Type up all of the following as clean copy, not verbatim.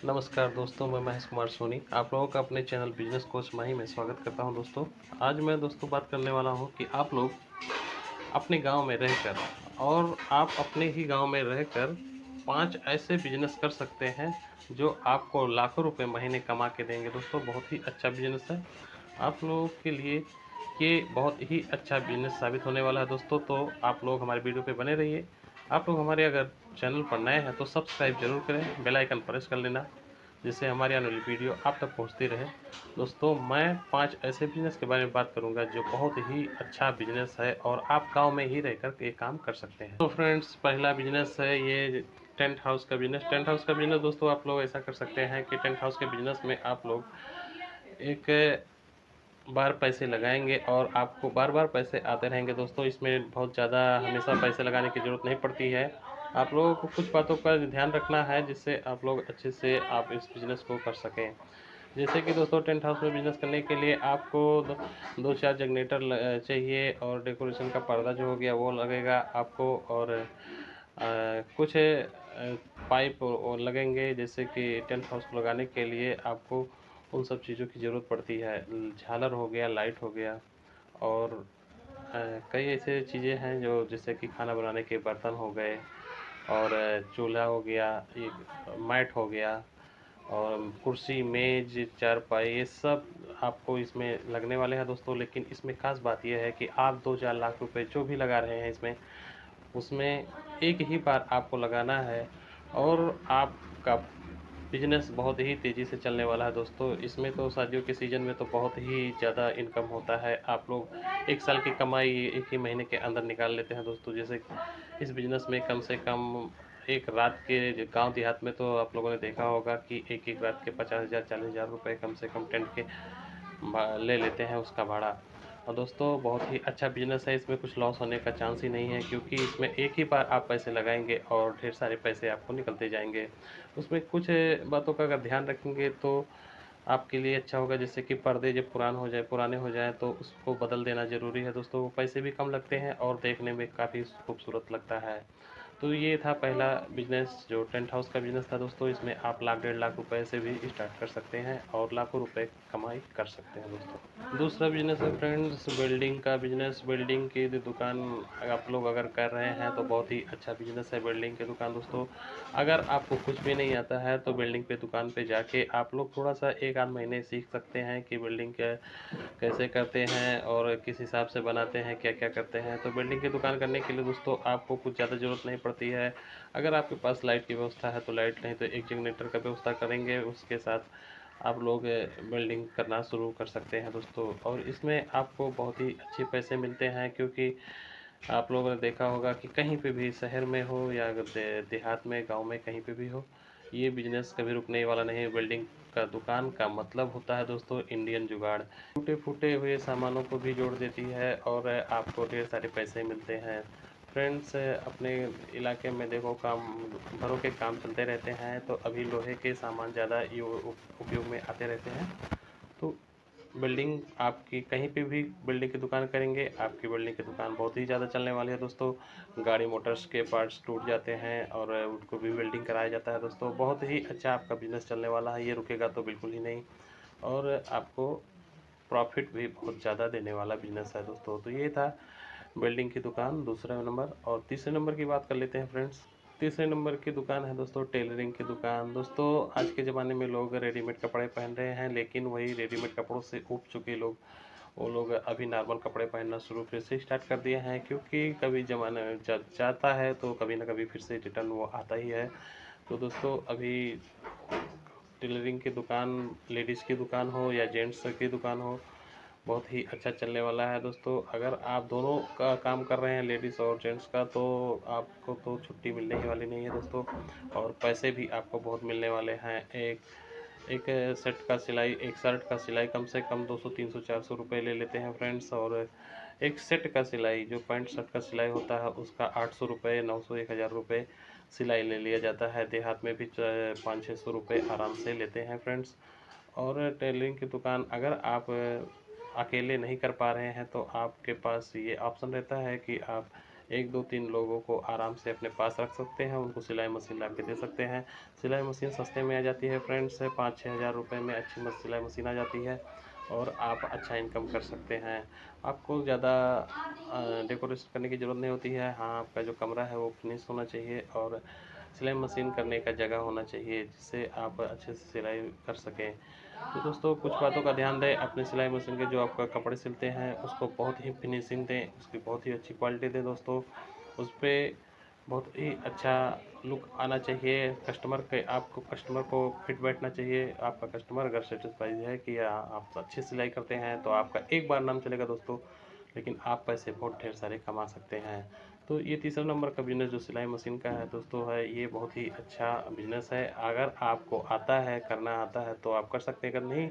नमस्कार दोस्तों, मैं महेश कुमार सोनी आप लोगों का अपने चैनल बिजनेस कोच माही में स्वागत करता हूं। दोस्तों, आज मैं बात करने वाला हूं कि आप लोग अपने गांव में रहकर और आप अपने ही गांव में रहकर 5 ऐसे बिजनेस कर सकते हैं जो आपको लाखों रुपए महीने कमा के देंगे। दोस्तों, बहुत ही अच्छा बिजनेस है आप लोगों के लिए। ये बहुत ही अच्छा बिजनेस साबित होने वाला है दोस्तों। तो आप लोग हमारे वीडियो पे बने रहिए। आप लोग हमारे अगर चैनल पर नए हैं तो सब्सक्राइब जरूर करें, बेल आइकन प्रेस कर लेना, जिससे हमारी आने वाली वीडियो आप तक पहुंचती रहे। दोस्तों, मैं 5 ऐसे बिजनेस के बारे में बात करूंगा जो बहुत ही अच्छा बिजनेस है और आप गांव में ही रहकर ये काम कर सकते हैं। तो फ्रेंड्स, पहला बिजनेस है ये टेंट हाउस का बिजनेस। टेंट हाउस का बिजनेस दोस्तों, आप लोग ऐसा कर सकते हैं कि टेंट हाउस के बिजनेस में आप लोग एक बार पैसे लगाएंगे और आपको बार बार पैसे आते रहेंगे। दोस्तों, इसमें बहुत ज़्यादा हमेशा पैसे लगाने की ज़रूरत नहीं पड़ती है। आप लोगों को कुछ बातों का ध्यान रखना है जिससे आप लोग अच्छे से आप इस बिज़नेस को कर सकें। जैसे कि दोस्तों, टेंट हाउस में बिज़नेस करने के लिए आपको दो चार जनरेटर चाहिए और डेकोरेशन का पर्दा जो हो गया वो लगेगा आपको, और कुछ पाइप और लगेंगे। जैसे कि टेंट हाउस को लगाने के लिए आपको उन सब चीज़ों की ज़रूरत पड़ती है। झालर हो गया, लाइट हो गया, और कई ऐसे चीज़ें हैं जो जैसे कि खाना बनाने के बर्तन हो गए, और चूल्हा हो गया, एक मैट हो गया, और कुर्सी, मेज, चारपाई, ये सब आपको इसमें लगने वाले हैं दोस्तों। लेकिन इसमें खास बात यह है कि आप 2-4 लाख रुपए जो भी लगा रहे हैं इसमें, उसमें एक ही बार आपको लगाना है और आपका बिजनेस बहुत ही तेज़ी से चलने वाला है दोस्तों। इसमें तो शादियों के सीज़न में तो बहुत ही ज़्यादा इनकम होता है। आप लोग 1 साल की कमाई 1 ही महीने के अंदर निकाल लेते हैं दोस्तों। जैसे इस बिज़नेस में कम से कम एक रात के गांव देहात में तो आप लोगों ने देखा होगा कि एक-एक रात के 50,000 40,000 रुपए कम से कम टेंट के ले लेते हैं उसका भाड़ा। और दोस्तों, बहुत ही अच्छा बिजनेस है, इसमें कुछ लॉस होने का चांस ही नहीं है, क्योंकि इसमें एक ही बार आप पैसे लगाएंगे और ढेर सारे पैसे आपको निकलते जाएंगे। उसमें कुछ बातों का अगर ध्यान रखेंगे तो आपके लिए अच्छा होगा। जैसे कि पर्दे जब पुराने हो जाए तो उसको बदल देना ज़रूरी है दोस्तों। वो पैसे भी कम लगते हैं और देखने में काफ़ी खूबसूरत लगता है। तो ये था पहला बिजनेस जो टेंट हाउस का बिजनेस था दोस्तों। इसमें आप लाख 1.5 लाख रुपए से भी स्टार्ट कर सकते हैं और लाखों रुपए कमाई कर सकते हैं दोस्तों। दूसरा बिजनेस है फ्रेंड्स, बिल्डिंग का बिजनेस। बिल्डिंग की दुकान आप लोग अगर कर रहे हैं तो बहुत ही अच्छा बिजनेस है बिल्डिंग की दुकान दोस्तों। अगर आपको कुछ भी नहीं आता है तो बिल्डिंग पे दुकान पे जाके आप लोग थोड़ा सा 1 आध महीने सीख सकते हैं कि बिल्डिंग कैसे करते हैं और किस हिसाब से बनाते हैं, क्या क्या करते हैं। तो बिल्डिंग की दुकान करने के लिए दोस्तों आपको कुछ ज़्यादा ज़रूरत नहीं पड़ती है। अगर आपके पास लाइट की व्यवस्था है तो लाइट, नहीं तो एक जनरेटर का व्यवस्था करेंगे, उसके साथ आप लोग बिल्डिंग करना शुरू कर सकते हैं दोस्तों। और इसमें आपको बहुत ही अच्छे पैसे मिलते हैं, क्योंकि आप लोगों ने देखा होगा कि कहीं पे भी, शहर में हो या देहात में, गांव में, कहीं पे भी हो, ये बिजनेस कभी रुकने वाला नहीं है। बिल्डिंग का दुकान का मतलब होता है दोस्तों इंडियन जुगाड़। टूटे फूटे हुए सामानों को भी जोड़ देती है और आपको ढेर सारे पैसे मिलते हैं। फ्रेंड्स, अपने इलाके में देखो काम, घरों के काम चलते रहते हैं, तो अभी लोहे के सामान ज़्यादा उपयोग में आते रहते हैं। तो बिल्डिंग आपकी कहीं पे भी बिल्डिंग की दुकान करेंगे, आपकी बिल्डिंग की दुकान बहुत ही ज़्यादा चलने वाली है दोस्तों। गाड़ी मोटर्स के पार्ट्स टूट जाते हैं और उनको भी वेल्डिंग कराया जाता है दोस्तों। बहुत ही अच्छा आपका बिजनेस चलने वाला है, ये रुकेगा तो बिल्कुल ही नहीं, और आपको प्रॉफिट भी बहुत ज़्यादा देने वाला बिजनेस है दोस्तों। तो ये था बिल्डिंग की दुकान, दूसरा नंबर। और तीसरे नंबर की बात कर लेते हैं फ्रेंड्स। तीसरे नंबर की दुकान है दोस्तों टेलरिंग की दुकान। दोस्तों, आज के ज़माने में लोग रेडीमेड कपड़े पहन रहे हैं, लेकिन वही रेडीमेड कपड़ों से ऊब चुके लोग, वो लोग अभी नॉर्मल कपड़े पहनना शुरू फिर से स्टार्ट कर दिए हैं, क्योंकि कभी ज़माना जाता है तो कभी ना कभी फिर से रिटर्न वो आता ही है। तो दोस्तों, अभी टेलरिंग की दुकान, लेडीज़ की दुकान हो या जेंट्स की दुकान हो, बहुत ही अच्छा चलने वाला है दोस्तों। अगर आप दोनों का काम कर रहे हैं, लेडीज़ और जेंट्स का, तो आपको तो छुट्टी मिलने ही वाली नहीं है दोस्तों। और पैसे भी आपको बहुत मिलने वाले हैं। एक एक सेट का सिलाई, एक शर्ट का सिलाई कम से कम 200 300 400 रुपये ले लेते हैं फ्रेंड्स। और एक सेट का सिलाई, जो पैंट शर्ट का सिलाई होता है, उसका 800 रुपये, 900, 1000 रुपये सिलाई ले लिया जाता है। देहात में भी 500-600 रुपये आराम से लेते हैं फ्रेंड्स। और टेलरिंग की दुकान अगर आप अकेले नहीं कर पा रहे हैं तो आपके पास ये ऑप्शन रहता है कि आप 1 2 3 लोगों को आराम से अपने पास रख सकते हैं, उनको सिलाई मशीन ला के दे सकते हैं। सिलाई मशीन सस्ते में आ जाती है फ्रेंड्स, 5-6 हज़ार रुपये में अच्छी सिलाई मशीन आ जाती है और आप अच्छा इनकम कर सकते हैं। आपको ज़्यादा डेकोरेशन करने की ज़रूरत नहीं होती है। हाँ, आपका जो कमरा है वो फिनिश होना चाहिए और सिलाई मशीन करने का जगह होना चाहिए जिससे आप अच्छे से सिलाई कर सकें। तो दोस्तों कुछ बातों का ध्यान दें, अपने सिलाई मशीन के जो आपका कपड़े सिलते हैं उसको बहुत ही फिनिशिंग दें, उसकी बहुत ही अच्छी क्वालिटी दें दोस्तों। उस पर बहुत ही अच्छा लुक आना चाहिए, कस्टमर को फिट बैठना चाहिए। आपका कस्टमर अगर सेटिस्फाइड है कि आप अच्छी सिलाई करते हैं तो आपका एक बार नाम चलेगा दोस्तों, लेकिन आप पैसे बहुत ढेर सारे कमा सकते हैं। तो ये तीसरा नंबर का बिज़नेस जो सिलाई मशीन का है दोस्तों है, ये बहुत ही अच्छा बिज़नेस है। अगर आपको आता है, करना आता है तो आप कर सकते हैं, अगर नहीं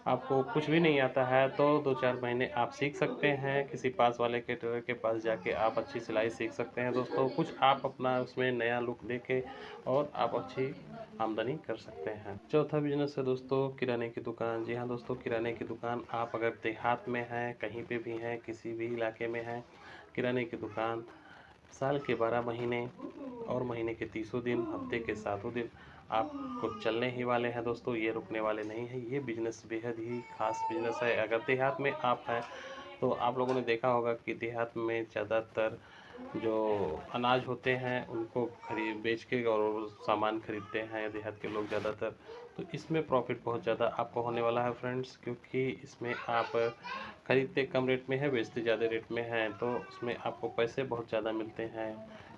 आपको कुछ भी नहीं आता है तो 2-4 महीने आप सीख सकते हैं। किसी पास वाले के टेलर के पास जाके आप अच्छी सिलाई सीख सकते हैं दोस्तों। कुछ आप अपना उसमें नया लुक देके और आप अच्छी आमदनी कर सकते हैं। चौथा बिज़नेस है दोस्तों किराने की दुकान। जी हाँ दोस्तों, किराने की दुकान आप अगर देहात में हैं, कहीं पे भी हैं, किसी भी इलाके में हैं, किराने की दुकान साल के 12 महीने और महीने के 30 दिन, हफ्ते के 7 दिन आपको चलने ही वाले हैं दोस्तों, ये रुकने वाले नहीं हैं। ये बिज़नेस बेहद ही ख़ास बिज़नेस है। अगर देहात में आप हैं तो आप लोगों ने देखा होगा कि देहात में ज़्यादातर जो अनाज होते हैं उनको खरीद बेच के और सामान खरीदते हैं देहात के लोग ज़्यादातर। तो इसमें प्रॉफिट बहुत ज़्यादा आपको होने वाला है फ्रेंड्स, क्योंकि इसमें आप खरीदते कम रेट में है, बेचते ज़्यादा रेट में हैं, तो उसमें आपको पैसे बहुत ज़्यादा मिलते हैं।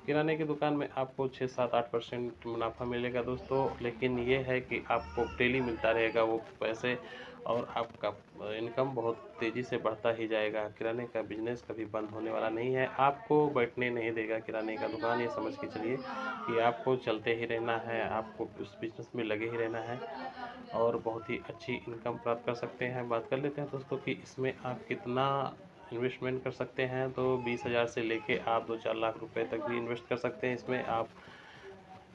किराने की दुकान में आपको 6-7-8% मुनाफा मिलेगा दोस्तों, लेकिन ये है कि आपको डेली मिलता रहेगा वो पैसे और आपका इनकम बहुत तेज़ी से बढ़ता ही जाएगा। किराने का बिजनेस कभी बंद होने वाला नहीं है, आपको बैठने नहीं देगा किराने का दुकान, ये समझ के चलिए कि आपको चलते ही रहना है, आपको उस बिजनेस में लगे ही रहना है और बहुत ही अच्छी इनकम प्राप्त कर सकते हैं। बात कर लेते हैं दोस्तों कि इसमें आप कितना इन्वेस्टमेंट कर सकते हैं। तो 20,000 से लेके आप 2-4 लाख रुपए तक भी इन्वेस्ट कर सकते हैं इसमें। आप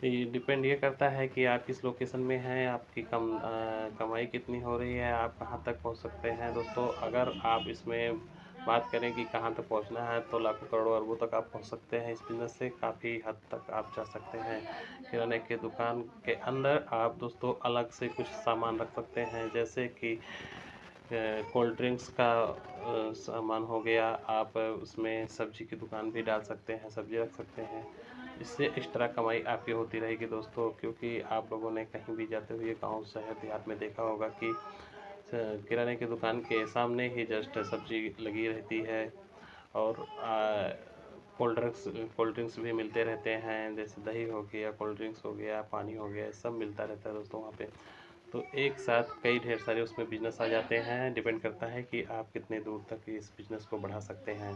ये डिपेंड ये करता है कि आप किस लोकेशन में हैं, आपकी कमाई कितनी हो रही है, आप कहाँ तक पहुँच सकते हैं दोस्तों। अगर आप इसमें बात करें कि कहाँ तक पहुँचना है तो लाखों करोड़ों अरबों तक आप पहुँच सकते हैं। इस बिज़नेस से काफ़ी हद तक आप जा सकते हैं। किराने के दुकान के अंदर आप दोस्तों अलग से कुछ सामान रख सकते हैं, जैसे कि कोल्ड ड्रिंक्स का सामान हो गया। आप उसमें सब्जी की दुकान भी डाल सकते हैं, सब्जी रख सकते हैं। इससे एक्स्ट्रा कमाई आपकी होती रहेगी दोस्तों, क्योंकि आप लोगों ने कहीं भी जाते हुए गांव शहर देहात में देखा होगा कि किराने की दुकान के सामने ही जस्ट सब्जी लगी रहती है और कोल्ड ड्रिंक्स भी मिलते रहते हैं, जैसे दही हो गया, कोल्ड ड्रिंक्स हो गया, पानी हो गया, सब मिलता रहता है दोस्तों वहाँ पे। तो एक साथ कई ढेर सारे उसमें बिजनेस आ जाते हैं, डिपेंड करता है कि आप कितने दूर तक इस बिज़नेस को बढ़ा सकते हैं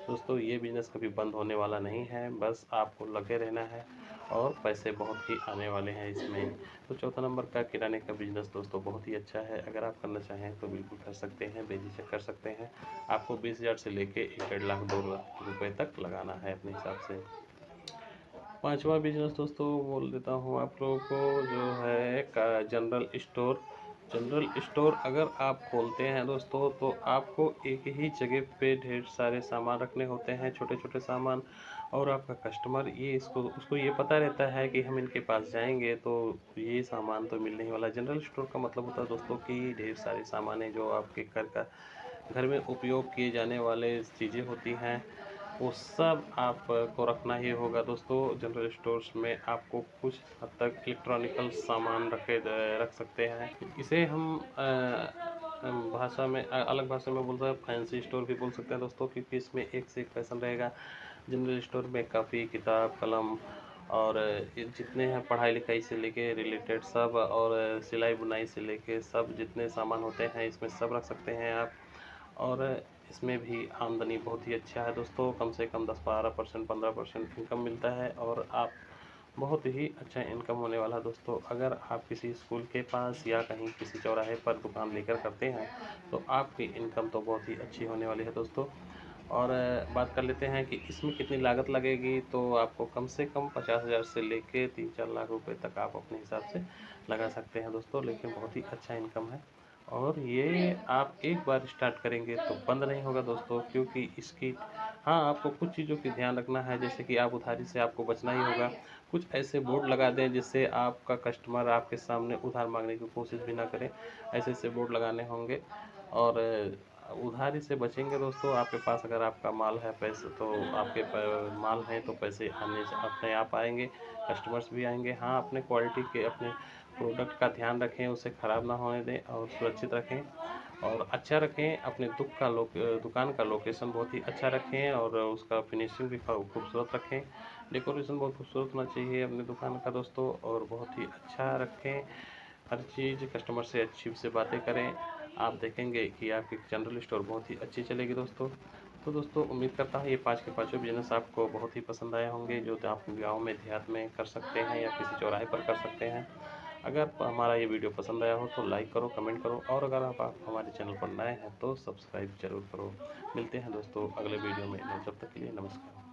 दोस्तों। ये बिज़नेस कभी बंद होने वाला नहीं है, बस आपको लगे रहना है और पैसे बहुत ही आने वाले हैं इसमें। तो चौथा नंबर का किराने का बिज़नेस दोस्तों बहुत ही अच्छा है, अगर आप करना चाहें तो बिल्कुल कर सकते हैं, बेझिझक कर सकते हैं। आपको 20,000 से लेके 1-1.5 लाख 2 लाख रुपए तक लगाना है अपने हिसाब से। पांचवा बिजनेस दोस्तों बोल देता हूँ आप लोगों को, जो है का जनरल स्टोर अगर आप खोलते हैं दोस्तों तो आपको एक ही जगह पे ढेर सारे सामान रखने होते हैं, छोटे छोटे सामान। और आपका कस्टमर ये इसको उसको ये पता रहता है कि हम इनके पास जाएंगे तो ये सामान तो मिलने ही वाला है। जनरल स्टोर का मतलब होता है दोस्तों कि ढेर सारे सामान है जो आपके घर में उपयोग किए जाने वाले चीज़ें होती हैं, वो सब आपको रखना ही होगा दोस्तों। जनरल स्टोर्स में आपको कुछ हद तक इलेक्ट्रॉनिकल सामान रख सकते हैं। इसे हम भाषा में अलग भाषा में बोलते हैं, फैंसी स्टोर भी बोल सकते हैं दोस्तों, क्योंकि इसमें एक से एक फैशन रहेगा। जनरल स्टोर में काफ़ी किताब कलम और ये जितने हैं पढ़ाई लिखाई से लेके रिलेटेड सब, और सिलाई बुनाई से लेके सब जितने सामान होते हैं इसमें सब रख सकते हैं आप। और इसमें भी आमदनी बहुत ही अच्छा है दोस्तों, कम से कम 10-12% 15% इनकम मिलता है और आप बहुत ही अच्छा इनकम होने वाला है दोस्तों। अगर आप किसी स्कूल के पास या कहीं किसी चौराहे पर दुकान लेकर करते हैं तो आपकी इनकम तो बहुत ही अच्छी होने वाली है दोस्तों। और बात कर लेते हैं कि इसमें कितनी लागत लगेगी, तो आपको कम से कम 50,000 से लेके 3-4 लाख रुपए तक आप अपने हिसाब से लगा सकते हैं दोस्तों, लेकिन बहुत ही अच्छा इनकम है। और ये आप एक बार स्टार्ट करेंगे तो बंद नहीं होगा दोस्तों, क्योंकि इसकी हाँ, आपको कुछ चीज़ों की ध्यान रखना है, जैसे कि आप उधारी से आपको बचना ही होगा। कुछ ऐसे बोर्ड लगा दें जिससे आपका कस्टमर आपके सामने उधार माँगने की कोशिश भी ना करे। ऐसे-ऐसे बोर्ड लगाने होंगे और उधारी से बचेंगे दोस्तों। आपके पास अगर आपका माल है, पैसे तो आपके प माल हैं तो पैसे आने से अपने आप आएँगे, कस्टमर्स भी आएँगे। हाँ, अपने क्वालिटी के अपने प्रोडक्ट का ध्यान रखें, उसे खराब ना होने दें और सुरक्षित रखें और अच्छा रखें। अपने दुकान का लोकेशन बहुत ही अच्छा रखें और उसका फिनिशिंग भी खूबसूरत रखें। डेकोरेशन बहुत खूबसूरत होना चाहिए अपनी दुकान का दोस्तों, और बहुत ही अच्छा रखें। हर चीज़ कस्टमर से अच्छी से बातें करें। आप देखेंगे कि आपकी जनरल स्टोर बहुत ही अच्छी चलेगी दोस्तों। तो दोस्तों, उम्मीद करता हूँ ये 5 के पाँचों बिज़नेस आपको बहुत ही पसंद आए होंगे, जो आप गाँव में देहात में कर सकते हैं या किसी चौराहे पर कर सकते हैं। अगर हमारा ये वीडियो पसंद आया हो तो लाइक करो, कमेंट करो और अगर आप हमारे चैनल पर नए हैं तो सब्सक्राइब ज़रूर करो। मिलते हैं दोस्तों अगले वीडियो में, तब तक के लिए नमस्कार।